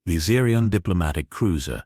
The Xerion diplomatic cruiser,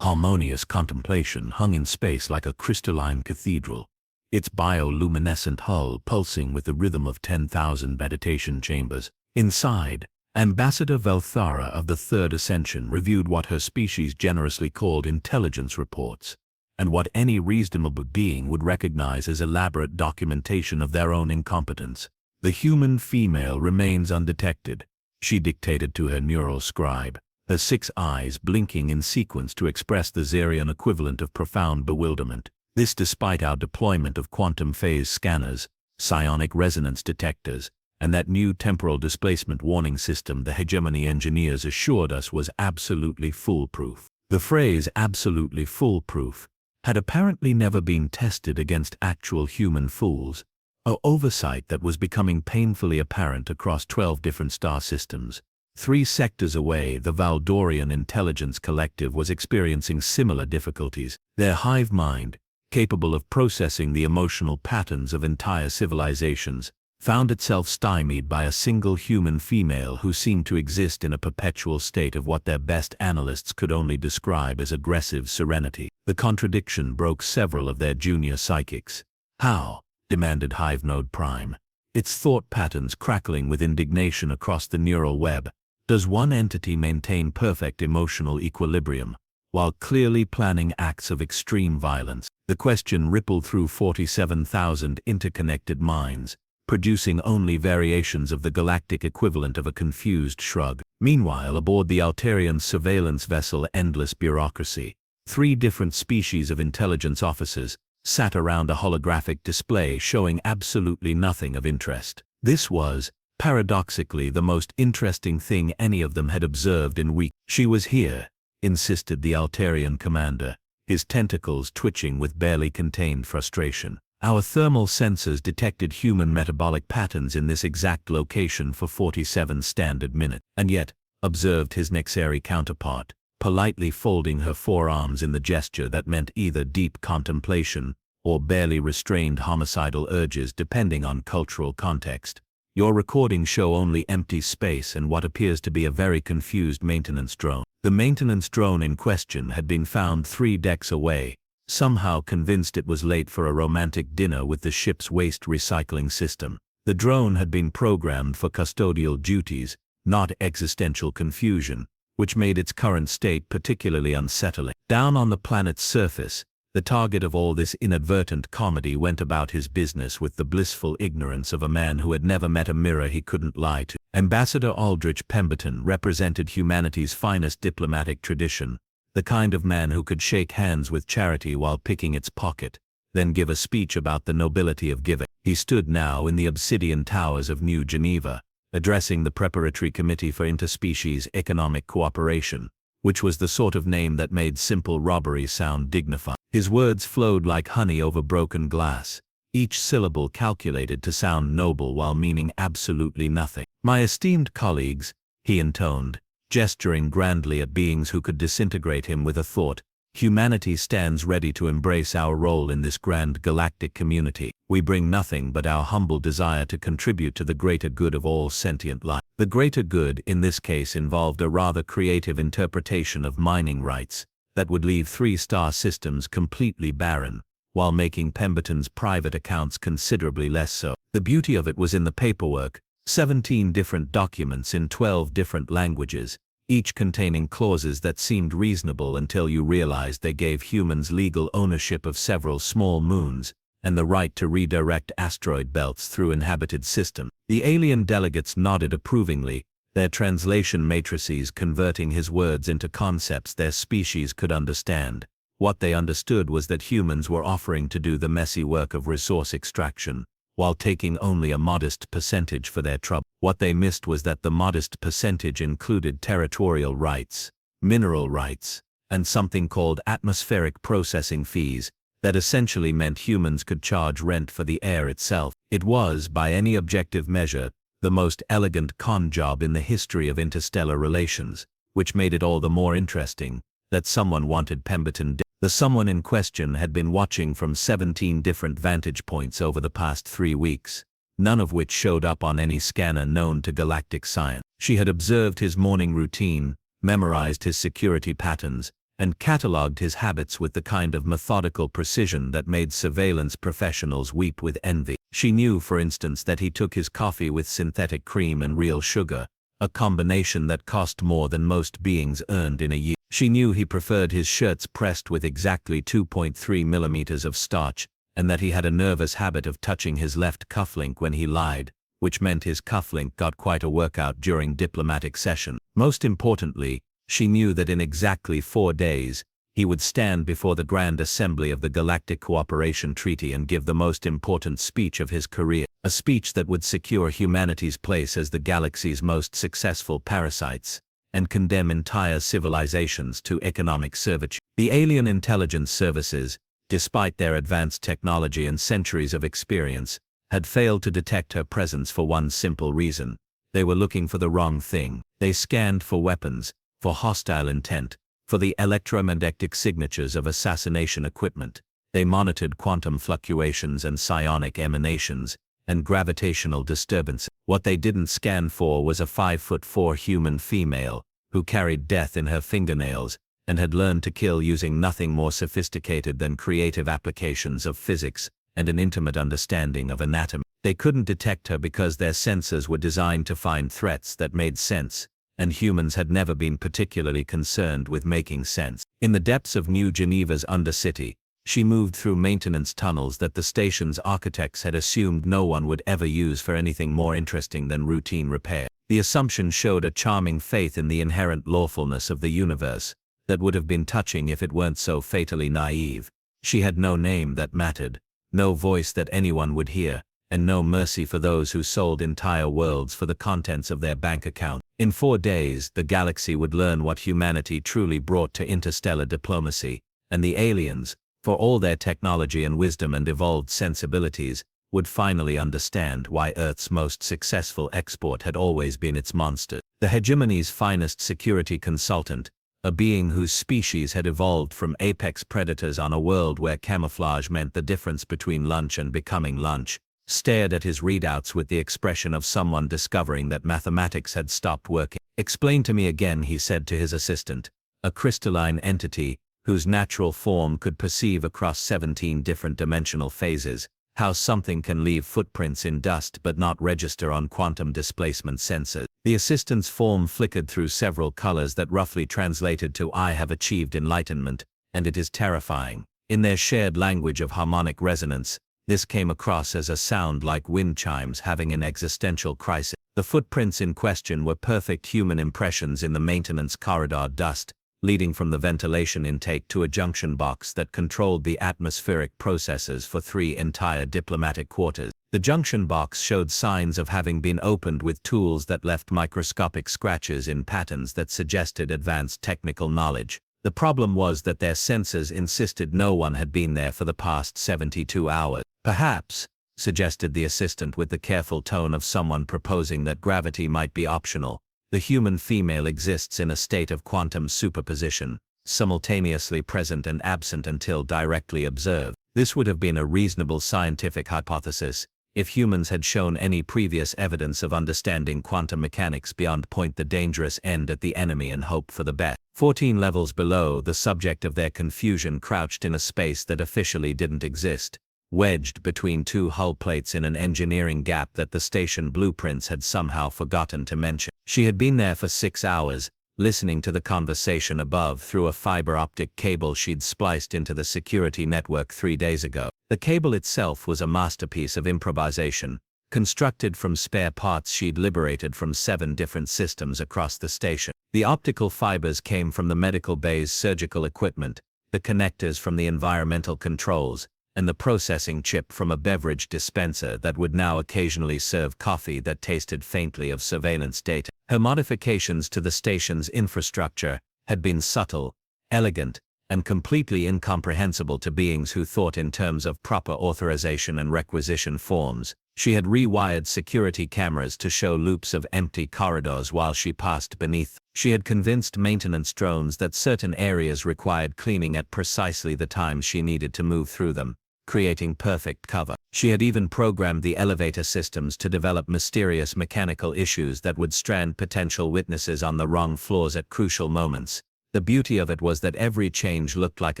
harmonious contemplation, hung in space like a crystalline cathedral, its bioluminescent hull pulsing with the rhythm of 10,000 meditation chambers. Inside, Ambassador Velthara of the Third Ascension reviewed what her species generously called intelligence reports, and what any reasonable being would recognize as elaborate documentation of their own incompetence. The human female remains undetected, she dictated to her neural scribe, her 6 eyes blinking in sequence to express the Xerion equivalent of profound bewilderment. This despite our deployment of quantum phase scanners, psionic resonance detectors, and that new temporal displacement warning system the hegemony engineers assured us was absolutely foolproof. The phrase absolutely foolproof had apparently never been tested against actual human fools, an oversight that was becoming painfully apparent across 12 different star systems. 3 sectors away, the Valdorian Intelligence Collective was experiencing similar difficulties. Their hive mind, capable of processing the emotional patterns of entire civilizations, found itself stymied by a single human female who seemed to exist in a perpetual state of what their best analysts could only describe as aggressive serenity. The contradiction broke several of their junior psychics. "How?" demanded Hive Node Prime, its thought patterns crackling with indignation across the neural web. "Does one entity maintain perfect emotional equilibrium, while clearly planning acts of extreme violence?" The question rippled through 47,000 interconnected minds, producing only variations of the galactic equivalent of a confused shrug. Meanwhile, aboard the Altarian surveillance vessel Endless Bureaucracy, 3 different species of intelligence officers sat around a holographic display showing absolutely nothing of interest. This was, paradoxically, the most interesting thing any of them had observed in weeks. "She was here," insisted the Altarian commander, his tentacles twitching with barely contained frustration. "Our thermal sensors detected human metabolic patterns in this exact location for 47 standard minutes." "And yet," observed his Nexari counterpart, politely folding her forearms in the gesture that meant either deep contemplation or barely restrained homicidal urges depending on cultural context, "your recordings show only empty space and what appears to be a very confused maintenance drone." The maintenance drone in question had been found 3 decks away, somehow convinced it was late for a romantic dinner with the ship's waste recycling system. The drone had been programmed for custodial duties, not existential confusion, which made its current state particularly unsettling. Down on the planet's surface, the target of all this inadvertent comedy went about his business with the blissful ignorance of a man who had never met a mirror he couldn't lie to. Ambassador Aldrich Pemberton represented humanity's finest diplomatic tradition, the kind of man who could shake hands with charity while picking its pocket, then give a speech about the nobility of giving. He stood now in the obsidian towers of New Geneva, addressing the Preparatory Committee for Interspecies Economic Cooperation, which was the sort of name that made simple robbery sound dignified. His words flowed like honey over broken glass, each syllable calculated to sound noble while meaning absolutely nothing. "My esteemed colleagues," he intoned, gesturing grandly at beings who could disintegrate him with a thought, "humanity stands ready to embrace our role in this grand galactic community. We bring nothing but our humble desire to contribute to the greater good of all sentient life." The greater good in this case involved a rather creative interpretation of mining rights that would leave 3 star systems completely barren, while making Pemberton's private accounts considerably less so. The beauty of it was in the paperwork, 17 different documents in 12 different languages, each containing clauses that seemed reasonable until you realized they gave humans legal ownership of several small moons, and the right to redirect asteroid belts through inhabited systems. The alien delegates nodded approvingly, their translation matrices converting his words into concepts their species could understand. What they understood was that humans were offering to do the messy work of resource extraction, while taking only a modest percentage for their trouble. What they missed was that the modest percentage included territorial rights, mineral rights, and something called atmospheric processing fees, that essentially meant humans could charge rent for the air itself. It was, by any objective measure, the most elegant con job in the history of interstellar relations, which made it all the more interesting that someone wanted Pemberton dead. The someone in question had been watching from 17 different vantage points over the past 3 weeks, none of which showed up on any scanner known to galactic science. She had observed his morning routine, memorized his security patterns, and catalogued his habits with the kind of methodical precision that made surveillance professionals weep with envy. She knew, for instance, that he took his coffee with synthetic cream and real sugar, a combination that cost more than most beings earned in a year. She knew he preferred his shirts pressed with exactly 2.3 millimeters of starch, and that he had a nervous habit of touching his left cufflink when he lied, which meant his cufflink got quite a workout during diplomatic session. Most importantly, she knew that in exactly 4 days, he would stand before the Grand Assembly of the Galactic Cooperation Treaty and give the most important speech of his career, a speech that would secure humanity's place as the galaxy's most successful parasites, and condemn entire civilizations to economic servitude. The alien intelligence services, despite their advanced technology and centuries of experience, had failed to detect her presence for one simple reason. They were looking for the wrong thing. They scanned for weapons, for hostile intent, for the electromagnetic signatures of assassination equipment. They monitored quantum fluctuations and psionic emanations, and gravitational disturbances. What they didn't scan for was a 5'4" human female, who carried death in her fingernails, and had learned to kill using nothing more sophisticated than creative applications of physics and an intimate understanding of anatomy. They couldn't detect her because their sensors were designed to find threats that made sense, and humans had never been particularly concerned with making sense. In the depths of New Geneva's Undercity, she moved through maintenance tunnels that the station's architects had assumed no one would ever use for anything more interesting than routine repair. The assumption showed a charming faith in the inherent lawfulness of the universe that would have been touching if it weren't so fatally naive. She had no name that mattered, no voice that anyone would hear, and no mercy for those who sold entire worlds for the contents of their bank account. In 4 days, the galaxy would learn what humanity truly brought to interstellar diplomacy, and the aliens, for all their technology and wisdom and evolved sensibilities, would finally understand why Earth's most successful export had always been its monster. The hegemony's finest security consultant, a being whose species had evolved from apex predators on a world where camouflage meant the difference between lunch and becoming lunch, stared at his readouts with the expression of someone discovering that mathematics had stopped working. "Explain to me again," he said to his assistant, a crystalline entity whose natural form could perceive across 17 different dimensional phases, how something can leave footprints in dust but not register on quantum displacement sensors. The assistant's form flickered through several colors that roughly translated to "I have achieved enlightenment, and it is terrifying." In their shared language of harmonic resonance, this came across as a sound like wind chimes having an existential crisis. The footprints in question were perfect human impressions in the maintenance corridor dust, leading from the ventilation intake to a junction box that controlled the atmospheric processes for 3 entire diplomatic quarters. The junction box showed signs of having been opened with tools that left microscopic scratches in patterns that suggested advanced technical knowledge. The problem was that their sensors insisted no one had been there for the past 72 hours. "Perhaps," suggested the assistant with the careful tone of someone proposing that gravity might be optional, "the human female exists in a state of quantum superposition, simultaneously present and absent until directly observed." This would have been a reasonable scientific hypothesis if humans had shown any previous evidence of understanding quantum mechanics beyond point the dangerous end at the enemy and hope for the best. 14 levels below, the subject of their confusion crouched in a space that officially didn't exist, wedged between 2 hull plates in an engineering gap that the station blueprints had somehow forgotten to mention. She had been there for 6 hours, listening to the conversation above through a fiber optic cable she'd spliced into the security network 3 days ago. The cable itself was a masterpiece of improvisation, constructed from spare parts she'd liberated from 7 different systems across the station. The optical fibers came from the medical bay's surgical equipment, the connectors from the environmental controls, and the processing chip from a beverage dispenser that would now occasionally serve coffee that tasted faintly of surveillance data. Her modifications to the station's infrastructure had been subtle, elegant, and completely incomprehensible to beings who thought in terms of proper authorization and requisition forms. She had rewired security cameras to show loops of empty corridors while she passed beneath. She had convinced maintenance drones that certain areas required cleaning at precisely the times she needed to move through them, creating perfect cover. She had even programmed the elevator systems to develop mysterious mechanical issues that would strand potential witnesses on the wrong floors at crucial moments. The beauty of it was that every change looked like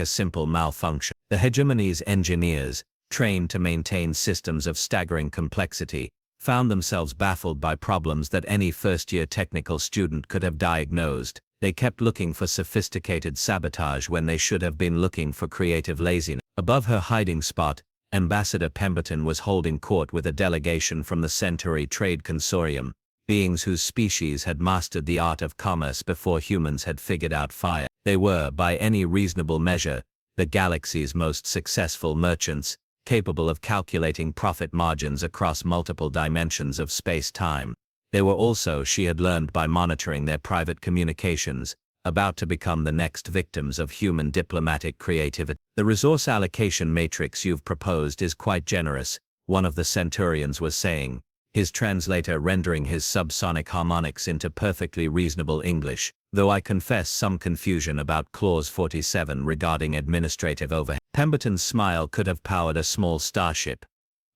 a simple malfunction. The hegemony's engineers, trained to maintain systems of staggering complexity, found themselves baffled by problems that any first-year technical student could have diagnosed. They kept looking for sophisticated sabotage when they should have been looking for creative laziness. Above her hiding spot, Ambassador Pemberton was holding court with a delegation from the Centauri Trade Consortium, beings whose species had mastered the art of commerce before humans had figured out fire. They were, by any reasonable measure, the galaxy's most successful merchants, capable of calculating profit margins across multiple dimensions of space-time. They were also, she had learned by monitoring their private communications, about to become the next victims of human diplomatic creativity. The resource allocation matrix you've proposed is quite generous, one of the Centaurians was saying, his translator rendering his subsonic harmonics into perfectly reasonable English, though I confess some confusion about Clause 47 regarding administrative overhead. Pemberton's smile could have powered a small starship.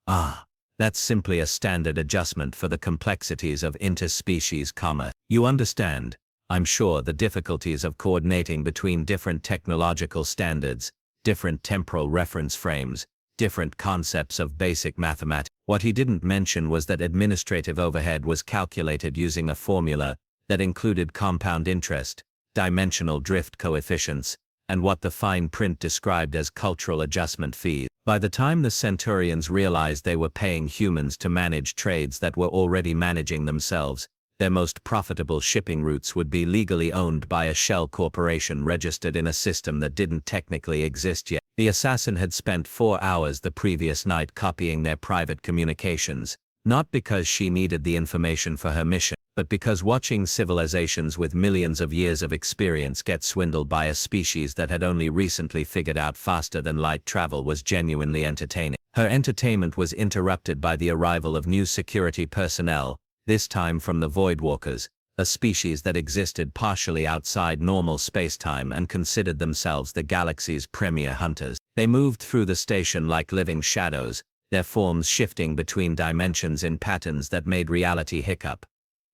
Ah, that's simply a standard adjustment for the complexities of interspecies commerce. You understand, I'm sure, the difficulties of coordinating between different technological standards, different temporal reference frames, different concepts of basic mathematics. What he didn't mention was that administrative overhead was calculated using a formula that included compound interest, dimensional drift coefficients, and what the fine print described as cultural adjustment fees. By the time the Centaurians realized they were paying humans to manage trades that were already managing themselves, their most profitable shipping routes would be legally owned by a shell corporation registered in a system that didn't technically exist yet. The assassin had spent 4 hours the previous night copying their private communications, not because she needed the information for her mission, but because watching civilizations with millions of years of experience get swindled by a species that had only recently figured out faster than light travel was genuinely entertaining. Her entertainment was interrupted by the arrival of new security personnel, this time from the Voidwalkers, a species that existed partially outside normal spacetime and considered themselves the galaxy's premier hunters. They moved through the station like living shadows, their forms shifting between dimensions in patterns that made reality hiccup.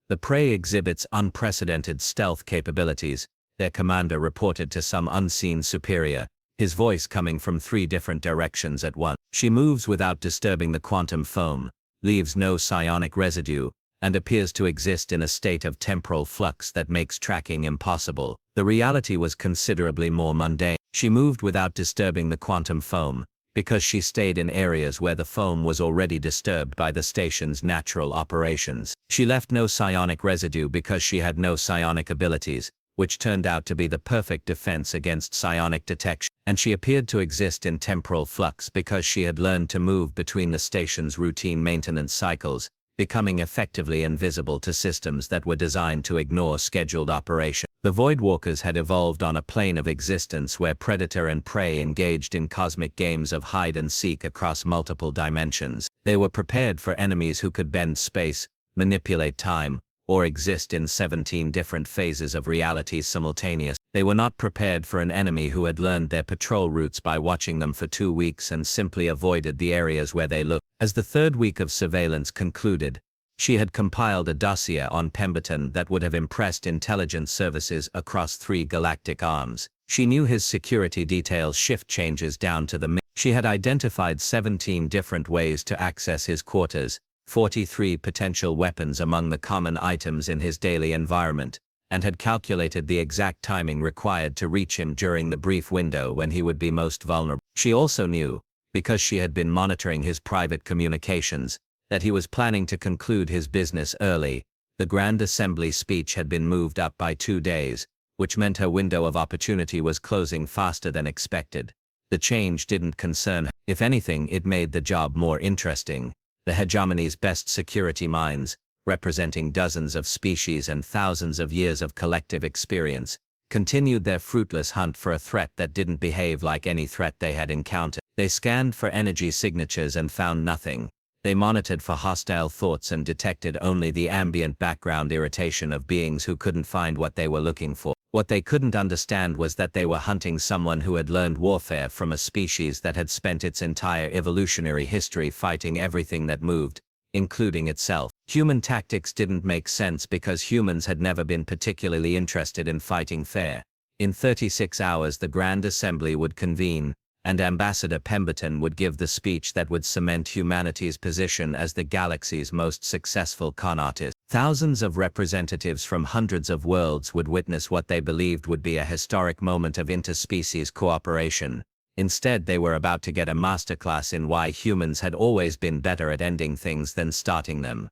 The prey exhibits unprecedented stealth capabilities, their commander reported to some unseen superior, his voice coming from 3 different directions at once. She moves without disturbing the quantum foam, leaves no psionic residue, and appears to exist in a state of temporal flux that makes tracking impossible. The reality was considerably more mundane. She moved without disturbing the quantum foam, because she stayed in areas where the foam was already disturbed by the station's natural operations. She left no psionic residue because she had no psionic abilities, which turned out to be the perfect defense against psionic detection. And she appeared to exist in temporal flux because she had learned to move between the station's routine maintenance cycles, becoming effectively invisible to systems that were designed to ignore scheduled operation. The Voidwalkers had evolved on a plane of existence where predator and prey engaged in cosmic games of hide-and-seek across multiple dimensions. They were prepared for enemies who could bend space, manipulate time, or exist in 17 different phases of reality simultaneously. They were not prepared for an enemy who had learned their patrol routes by watching them for 2 weeks and simply avoided the areas where they looked. As the 3rd week of surveillance concluded, she had compiled a dossier on Pemberton that would have impressed intelligence services across 3 galactic arms. She knew his security details shift changes down to the minute. She had identified 17 different ways to access his quarters, 43 potential weapons among the common items in his daily environment, and had calculated the exact timing required to reach him during the brief window when he would be most vulnerable. She also knew, because she had been monitoring his private communications, that he was planning to conclude his business early. The Grand Assembly speech had been moved up by 2 days, which meant her window of opportunity was closing faster than expected. The change didn't concern her. If anything, it made the job more interesting. The hegemony's best security minds, representing dozens of species and thousands of years of collective experience, continued their fruitless hunt for a threat that didn't behave like any threat they had encountered. They scanned for energy signatures and found nothing. They monitored for hostile thoughts and detected only the ambient background irritation of beings who couldn't find what they were looking for. What they couldn't understand was that they were hunting someone who had learned warfare from a species that had spent its entire evolutionary history fighting everything that moved, including itself. Human tactics didn't make sense because humans had never been particularly interested in fighting fair. In 36 hours the Grand Assembly would convene, and Ambassador Pemberton would give the speech that would cement humanity's position as the galaxy's most successful con artist. Thousands of representatives from hundreds of worlds would witness what they believed would be a historic moment of interspecies cooperation. Instead, they were about to get a masterclass in why humans had always been better at ending things than starting them.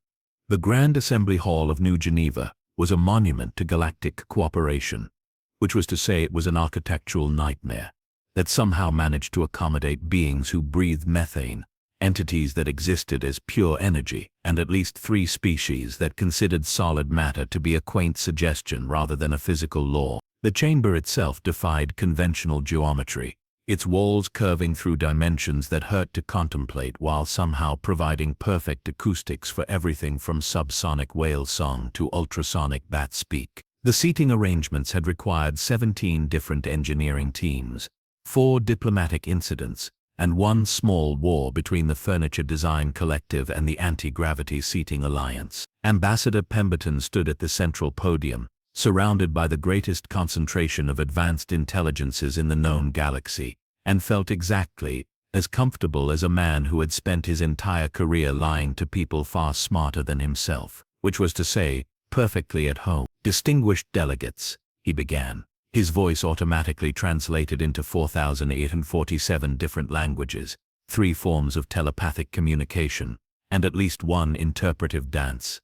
The Grand Assembly Hall of New Geneva was a monument to galactic cooperation, which was to say it was an architectural nightmare that somehow managed to accommodate beings who breathed methane, entities that existed as pure energy, and at least 3 species that considered solid matter to be a quaint suggestion rather than a physical law. The chamber itself defied conventional geometry, its walls curving through dimensions that hurt to contemplate while somehow providing perfect acoustics for everything from subsonic whale song to ultrasonic bat speak. The seating arrangements had required 17 different engineering teams, 4 diplomatic incidents, and 1 small war between the Furniture Design Collective and the Anti-Gravity Seating Alliance. Ambassador Pemberton stood at the central podium, surrounded by the greatest concentration of advanced intelligences in the known galaxy, and felt exactly as comfortable as a man who had spent his entire career lying to people far smarter than himself, which was to say, perfectly at home. "Distinguished delegates," he began, his voice automatically translated into 4,847 different languages, 3 forms of telepathic communication, and at least 1 interpretive dance.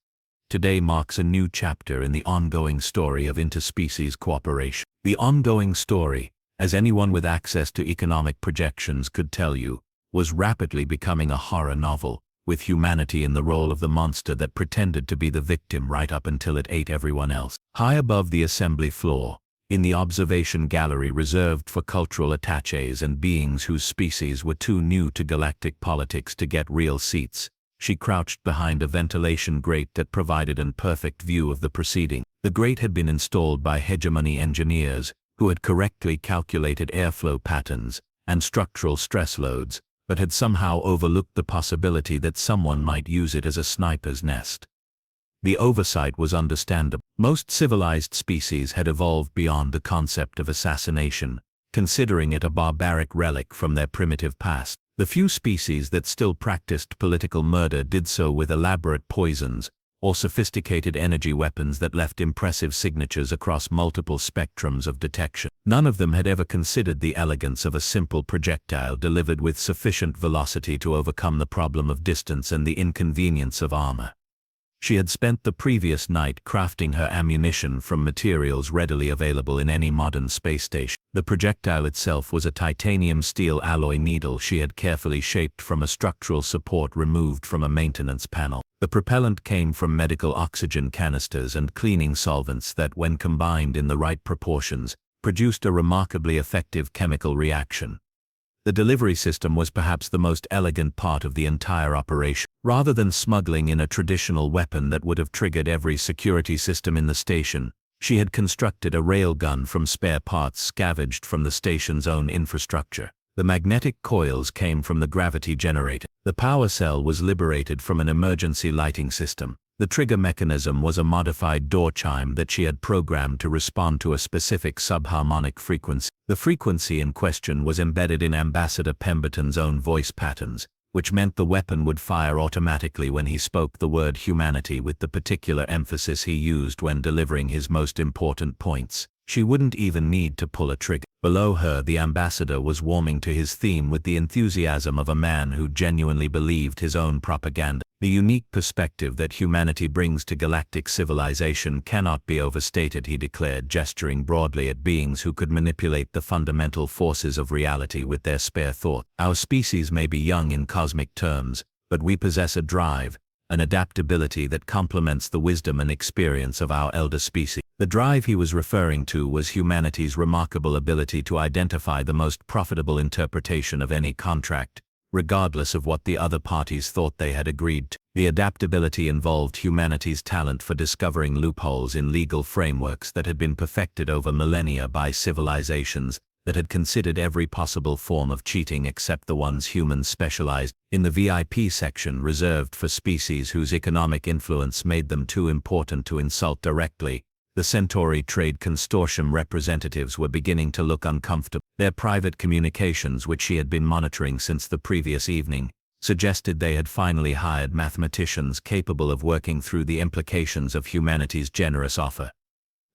Today marks a new chapter in the ongoing story of interspecies cooperation. The ongoing story, as anyone with access to economic projections could tell you, was rapidly becoming a horror novel, with humanity in the role of the monster that pretended to be the victim right up until it ate everyone else. High above the assembly floor, in the observation gallery reserved for cultural attaches and beings whose species were too new to galactic politics to get real seats, she crouched behind a ventilation grate that provided a perfect view of the proceeding. The grate had been installed by hegemony engineers, who had correctly calculated airflow patterns and structural stress loads, but had somehow overlooked the possibility that someone might use it as a sniper's nest. The oversight was understandable. Most civilized species had evolved beyond the concept of assassination, considering it a barbaric relic from their primitive past. The few species that still practiced political murder did so with elaborate poisons or sophisticated energy weapons that left impressive signatures across multiple spectrums of detection. None of them had ever considered the elegance of a simple projectile delivered with sufficient velocity to overcome the problem of distance and the inconvenience of armor. She had spent the previous night crafting her ammunition from materials readily available in any modern space station. The projectile itself was a titanium steel alloy needle she had carefully shaped from a structural support removed from a maintenance panel. The propellant came from medical oxygen canisters and cleaning solvents that, when combined in the right proportions, produced a remarkably effective chemical reaction. The delivery system was perhaps the most elegant part of the entire operation. Rather than smuggling in a traditional weapon that would have triggered every security system in the station, she had constructed a railgun from spare parts scavenged from the station's own infrastructure. The magnetic coils came from the gravity generator. The power cell was liberated from an emergency lighting system. The trigger mechanism was a modified door chime that she had programmed to respond to a specific subharmonic frequency. The frequency in question was embedded in Ambassador Pemberton's own voice patterns, which meant the weapon would fire automatically when he spoke the word humanity with the particular emphasis he used when delivering his most important points. She wouldn't even need to pull a trigger. Below her, the ambassador was warming to his theme with the enthusiasm of a man who genuinely believed his own propaganda. The unique perspective that humanity brings to galactic civilization cannot be overstated, he declared, gesturing broadly at beings who could manipulate the fundamental forces of reality with their spare thought. Our species may be young in cosmic terms, but we possess a drive, an adaptability that complements the wisdom and experience of our elder species. The drive he was referring to was humanity's remarkable ability to identify the most profitable interpretation of any contract, regardless of what the other parties thought they had agreed to. The adaptability involved humanity's talent for discovering loopholes in legal frameworks that had been perfected over millennia by civilizations that had considered every possible form of cheating except the ones humans specialized in. The VIP section reserved for species whose economic influence made them too important to insult directly, the Centauri Trade Consortium representatives were beginning to look uncomfortable. Their private communications, which she had been monitoring since the previous evening, suggested they had finally hired mathematicians capable of working through the implications of humanity's generous offer.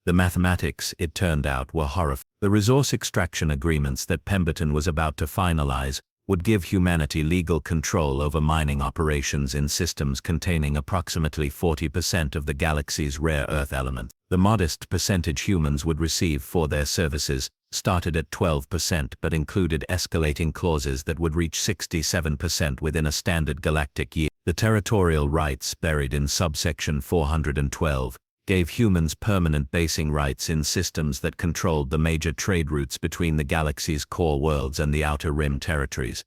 The mathematics, it turned out, were horrifying. The resource extraction agreements that Pemberton was about to finalize would give humanity legal control over mining operations in systems containing approximately 40% of the galaxy's rare earth elements. The modest percentage humans would receive for their services started at 12% but included escalating clauses that would reach 67% within a standard galactic year. The territorial rights buried in subsection 412 gave humans permanent basing rights in systems that controlled the major trade routes between the galaxy's core worlds and the Outer Rim territories.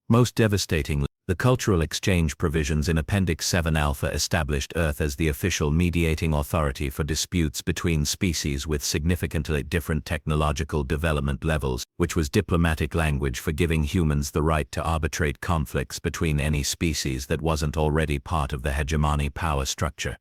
Most devastatingly, the cultural exchange provisions in Appendix 7 Alpha established Earth as the official mediating authority for disputes between species with significantly different technological development levels, which was diplomatic language for giving humans the right to arbitrate conflicts between any species that wasn't already part of the hegemony power structure.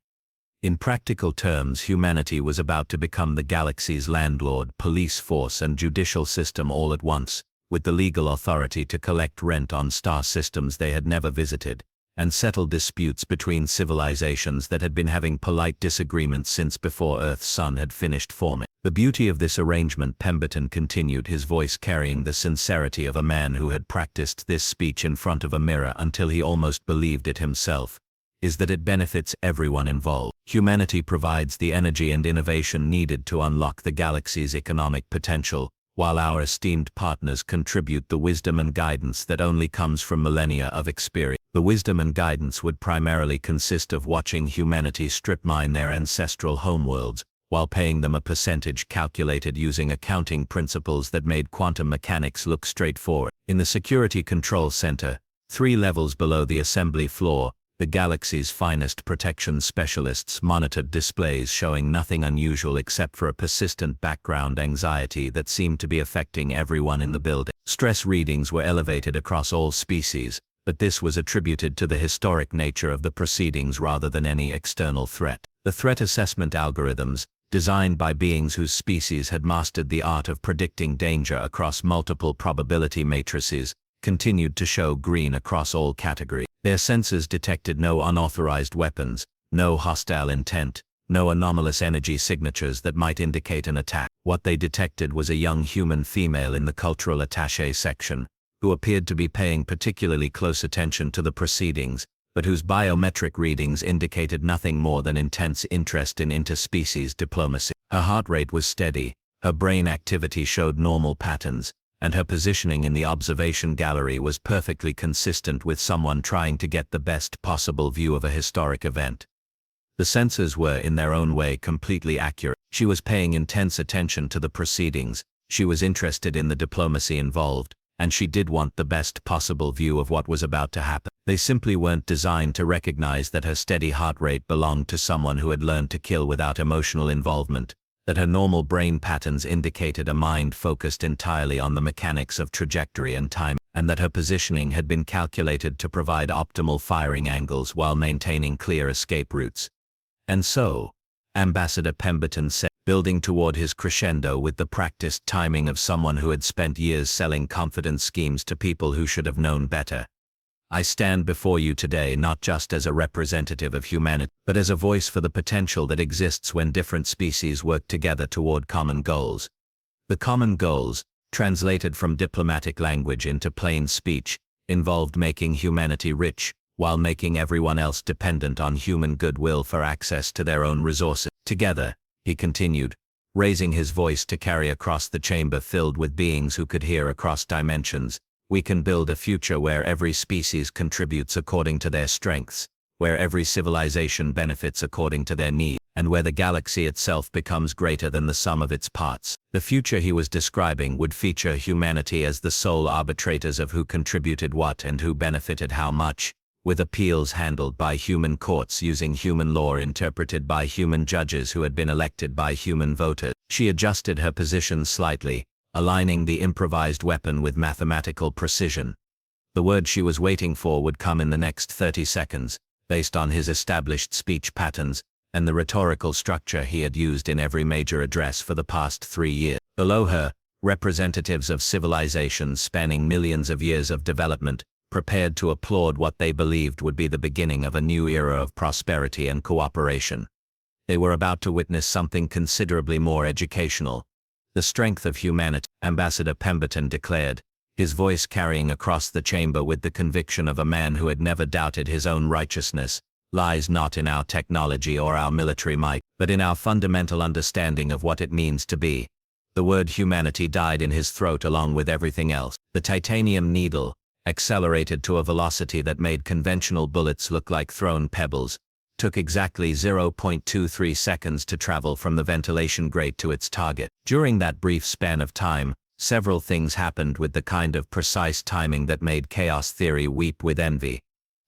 In practical terms, humanity was about to become the galaxy's landlord, police force, and judicial system all at once, with the legal authority to collect rent on star systems they had never visited, and settle disputes between civilizations that had been having polite disagreements since before Earth's sun had finished forming. The beauty of this arrangement, Pemberton continued, his voice carrying the sincerity of a man who had practiced this speech in front of a mirror until he almost believed it himself, is that it benefits everyone involved. Humanity provides the energy and innovation needed to unlock the galaxy's economic potential, while our esteemed partners contribute the wisdom and guidance that only comes from millennia of experience. The wisdom and guidance would primarily consist of watching humanity strip mine their ancestral homeworlds, while paying them a percentage calculated using accounting principles that made quantum mechanics look straightforward. In the Security Control Center, 3 levels below the assembly floor, the galaxy's finest protection specialists monitored displays showing nothing unusual except for a persistent background anxiety that seemed to be affecting everyone in the building. Stress readings were elevated across all species, but this was attributed to the historic nature of the proceedings rather than any external threat. The threat assessment algorithms, designed by beings whose species had mastered the art of predicting danger across multiple probability matrices, continued to show green across all categories. Their sensors detected no unauthorized weapons, no hostile intent, no anomalous energy signatures that might indicate an attack. What they detected was a young human female in the cultural attaché section, who appeared to be paying particularly close attention to the proceedings, but whose biometric readings indicated nothing more than intense interest in interspecies diplomacy. Her heart rate was steady, her brain activity showed normal patterns, and her positioning in the observation gallery was perfectly consistent with someone trying to get the best possible view of a historic event. The sensors were, in their own way, completely accurate. She was paying intense attention to the proceedings, she was interested in the diplomacy involved, and she did want the best possible view of what was about to happen. They simply weren't designed to recognize that her steady heart rate belonged to someone who had learned to kill without emotional involvement, that her normal brain patterns indicated a mind focused entirely on the mechanics of trajectory and time, and that her positioning had been calculated to provide optimal firing angles while maintaining clear escape routes. And so, Ambassador Pemberton said, building toward his crescendo with the practiced timing of someone who had spent years selling confidence schemes to people who should have known better, I stand before you today not just as a representative of humanity, but as a voice for the potential that exists when different species work together toward common goals. The common goals, translated from diplomatic language into plain speech, involved making humanity rich, while making everyone else dependent on human goodwill for access to their own resources. Together, he continued, raising his voice to carry across the chamber filled with beings who could hear across dimensions, we can build a future where every species contributes according to their strengths, where every civilization benefits according to their needs. and where the galaxy itself becomes greater than the sum of its parts. The future he was describing would feature humanity as the sole arbitrators of who contributed what and who benefited how much, with appeals handled by human courts using human law interpreted by human judges who had been elected by human voters. She adjusted her position slightly, aligning the improvised weapon with mathematical precision. The word she was waiting for would come in the next 30 seconds, based on his established speech patterns and the rhetorical structure he had used in every major address for the past 3 years. Below her, representatives of civilizations spanning millions of years of development prepared to applaud what they believed would be the beginning of a new era of prosperity and cooperation. They were about to witness something considerably more educational. The strength of humanity, Ambassador Pemberton declared, his voice carrying across the chamber with the conviction of a man who had never doubted his own righteousness, lies not in our technology or our military might, but in our fundamental understanding of what it means to be. The word humanity died in his throat along with everything else. The titanium needle, accelerated to a velocity that made conventional bullets look like thrown pebbles, took exactly 0.23 seconds to travel from the ventilation grate to its target. During that brief span of time, several things happened with the kind of precise timing that made chaos theory weep with envy.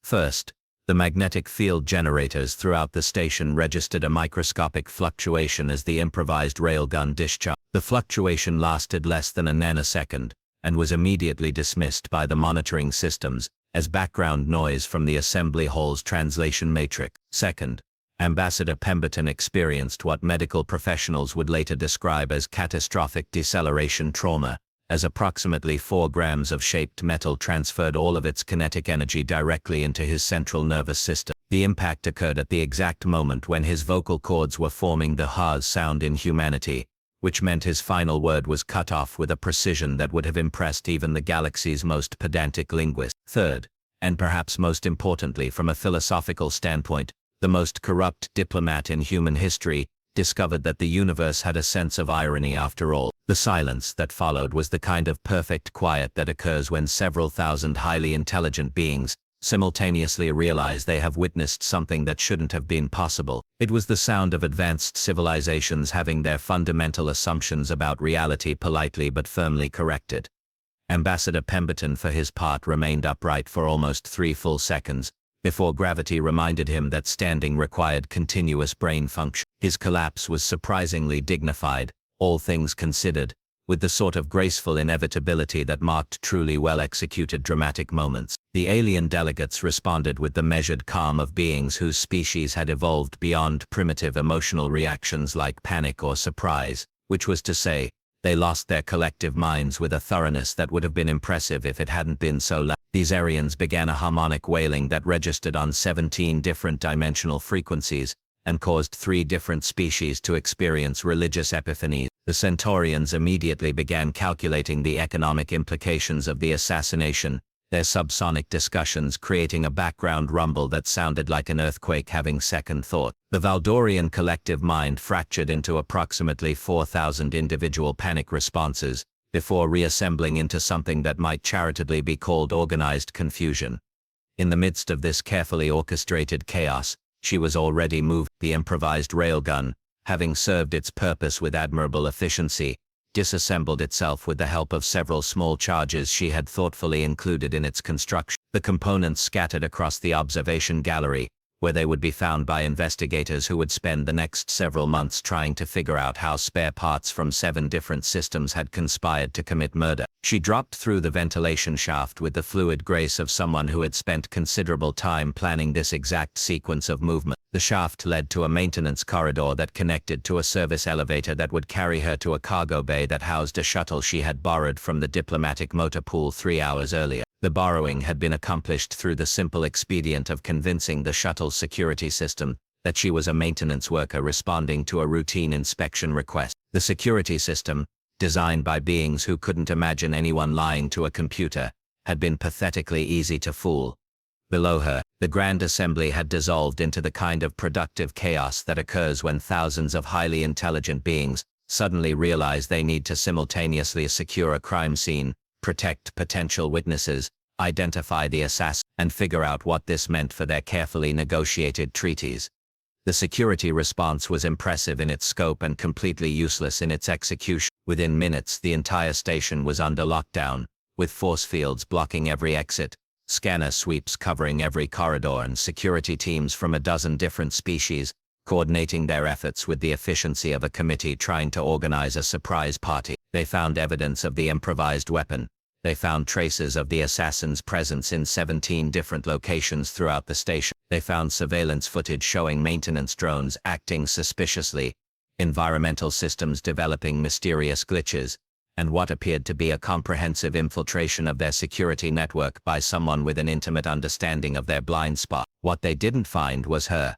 First, the magnetic field generators throughout the station registered a microscopic fluctuation as the improvised railgun discharged. The fluctuation lasted less than a nanosecond, and was immediately dismissed by the monitoring systems as background noise from the assembly hall's translation matrix. Second, Ambassador Pemberton experienced what medical professionals would later describe as catastrophic deceleration trauma, as approximately 4 grams of shaped metal transferred all of its kinetic energy directly into his central nervous system. The impact occurred at the exact moment when his vocal cords were forming the Ha's sound in humanity, which meant his final word was cut off with a precision that would have impressed even the galaxy's most pedantic linguist. Third, and perhaps most importantly from a philosophical standpoint, the most corrupt diplomat in human history discovered that the universe had a sense of irony after all. The silence that followed was the kind of perfect quiet that occurs when several thousand highly intelligent beings simultaneously realize they have witnessed something that shouldn't have been possible. It was the sound of advanced civilizations having their fundamental assumptions about reality politely but firmly corrected. Ambassador Pemberton for his part remained upright for almost 3 full seconds, before gravity reminded him that standing required continuous brain function. His collapse was surprisingly dignified, all things considered, with the sort of graceful inevitability that marked truly well-executed dramatic moments. The alien delegates responded with the measured calm of beings whose species had evolved beyond primitive emotional reactions like panic or surprise, which was to say, they lost their collective minds with a thoroughness that would have been impressive if it hadn't been so loud. These Aryans began a harmonic wailing that registered on 17 different dimensional frequencies, and caused 3 different species to experience religious epiphanies. The Centaurians immediately began calculating the economic implications of the assassination, their subsonic discussions creating a background rumble that sounded like an earthquake having second thought. The Valdorian collective mind fractured into approximately 4,000 individual panic responses, before reassembling into something that might charitably be called organized confusion. In the midst of this carefully orchestrated chaos, she was already moved. The improvised railgun, having served its purpose with admirable efficiency, disassembled itself with the help of several small charges she had thoughtfully included in its construction. The components scattered across the observation gallery, where they would be found by investigators who would spend the next several months trying to figure out how spare parts from 7 different systems had conspired to commit murder. She dropped through the ventilation shaft with the fluid grace of someone who had spent considerable time planning this exact sequence of movement. The shaft led to a maintenance corridor that connected to a service elevator that would carry her to a cargo bay that housed a shuttle she had borrowed from the diplomatic motor pool 3 hours earlier. The borrowing had been accomplished through the simple expedient of convincing the shuttle's security system that she was a maintenance worker responding to a routine inspection request. The security system, designed by beings who couldn't imagine anyone lying to a computer, had been pathetically easy to fool. Below her, the Grand Assembly had dissolved into the kind of productive chaos that occurs when thousands of highly intelligent beings suddenly realize they need to simultaneously secure a crime scene, protect potential witnesses, identify the assassin, and figure out what this meant for their carefully negotiated treaties. The security response was impressive in its scope and completely useless in its execution. Within minutes, the entire station was under lockdown, with force fields blocking every exit, scanner sweeps covering every corridor, and security teams from a dozen different species coordinating their efforts with the efficiency of a committee trying to organize a surprise party. They found evidence of the improvised weapon. They found traces of the assassin's presence in 17 different locations throughout the station. They found surveillance footage showing maintenance drones acting suspiciously, environmental systems developing mysterious glitches, and what appeared to be a comprehensive infiltration of their security network by someone with an intimate understanding of their blind spot. What they didn't find was her.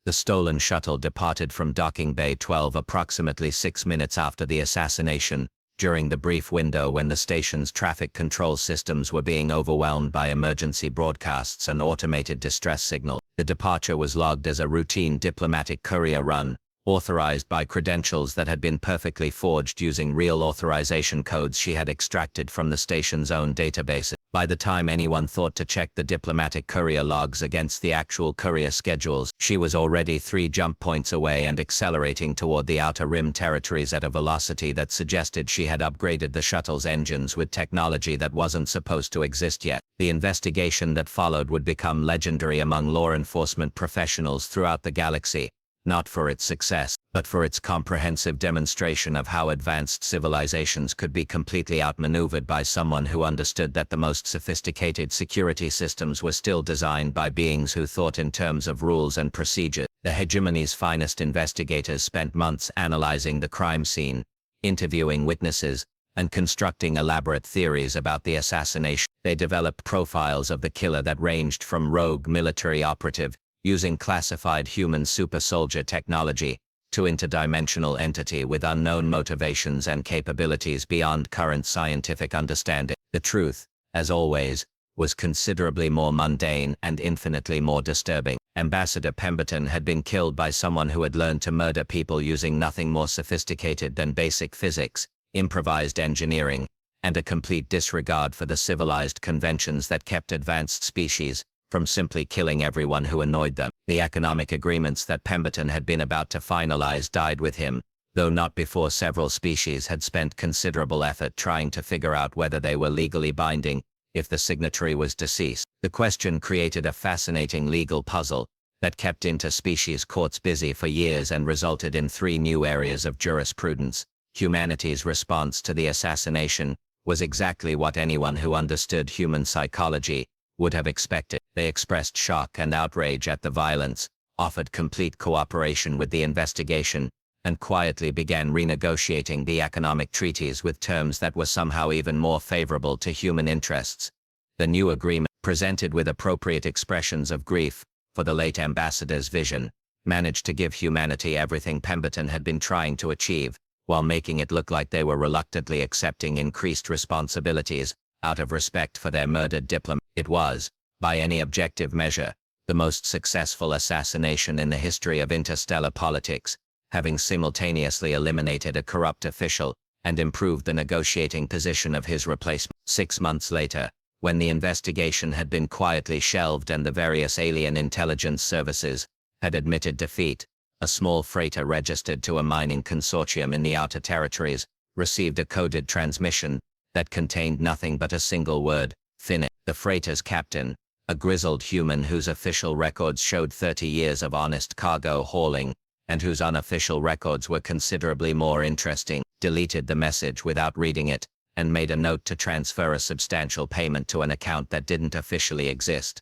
The stolen shuttle departed from Docking Bay 12 approximately 6 minutes after the assassination, during the brief window when the station's traffic control systems were being overwhelmed by emergency broadcasts and automated distress signals. The departure was logged as a routine diplomatic courier run, authorized by credentials that had been perfectly forged using real authorization codes she had extracted from the station's own databases. By the time anyone thought to check the diplomatic courier logs against the actual courier schedules, she was already 3 jump points away and accelerating toward the Outer Rim territories at a velocity that suggested she had upgraded the shuttle's engines with technology that wasn't supposed to exist yet. The investigation that followed would become legendary among law enforcement professionals throughout the galaxy, not for its success, but for its comprehensive demonstration of how advanced civilizations could be completely outmaneuvered by someone who understood that the most sophisticated security systems were still designed by beings who thought in terms of rules and procedure. The hegemony's finest investigators spent months analyzing the crime scene, interviewing witnesses, and constructing elaborate theories about the assassination. They developed profiles of the killer that ranged from rogue military operative, using classified human super soldier technology, to interdimensional entity with unknown motivations and capabilities beyond current scientific understanding. The truth, as always, was considerably more mundane and infinitely more disturbing. Ambassador Pemberton had been killed by someone who had learned to murder people using nothing more sophisticated than basic physics, improvised engineering, and a complete disregard for the civilized conventions that kept advanced species from simply killing everyone who annoyed them. The economic agreements that Pemberton had been about to finalize died with him, though not before several species had spent considerable effort trying to figure out whether they were legally binding if the signatory was deceased. The question created a fascinating legal puzzle that kept interspecies courts busy for years and resulted in 3 new areas of jurisprudence. Humanity's response to the assassination was exactly what anyone who understood human psychology would have expected. They expressed shock and outrage at the violence, offered complete cooperation with the investigation, and quietly began renegotiating the economic treaties with terms that were somehow even more favorable to human interests. The new agreement, presented with appropriate expressions of grief for the late ambassador's vision, managed to give humanity everything Pemberton had been trying to achieve, while making it look like they were reluctantly accepting increased responsibilities out of respect for their murdered diplomat. It was, by any objective measure, the most successful assassination in the history of interstellar politics, having simultaneously eliminated a corrupt official and improved the negotiating position of his replacement. 6 months later, when the investigation had been quietly shelved and the various alien intelligence services had admitted defeat, a small freighter registered to a mining consortium in the Outer Territories received a coded transmission that contained nothing but a single word: finish. The freighter's captain, a grizzled human whose official records showed 30 years of honest cargo hauling, and whose unofficial records were considerably more interesting, deleted the message without reading it, and made a note to transfer a substantial payment to an account that didn't officially exist.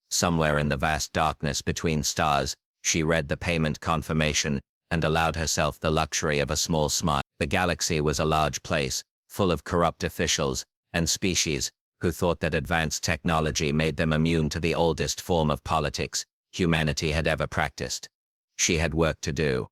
Somewhere in the vast darkness between stars, she read the payment confirmation, and allowed herself the luxury of a small smile. The galaxy was a large place, full of corrupt officials and species who thought that advanced technology made them immune to the oldest form of politics humanity had ever practiced. She had work to do.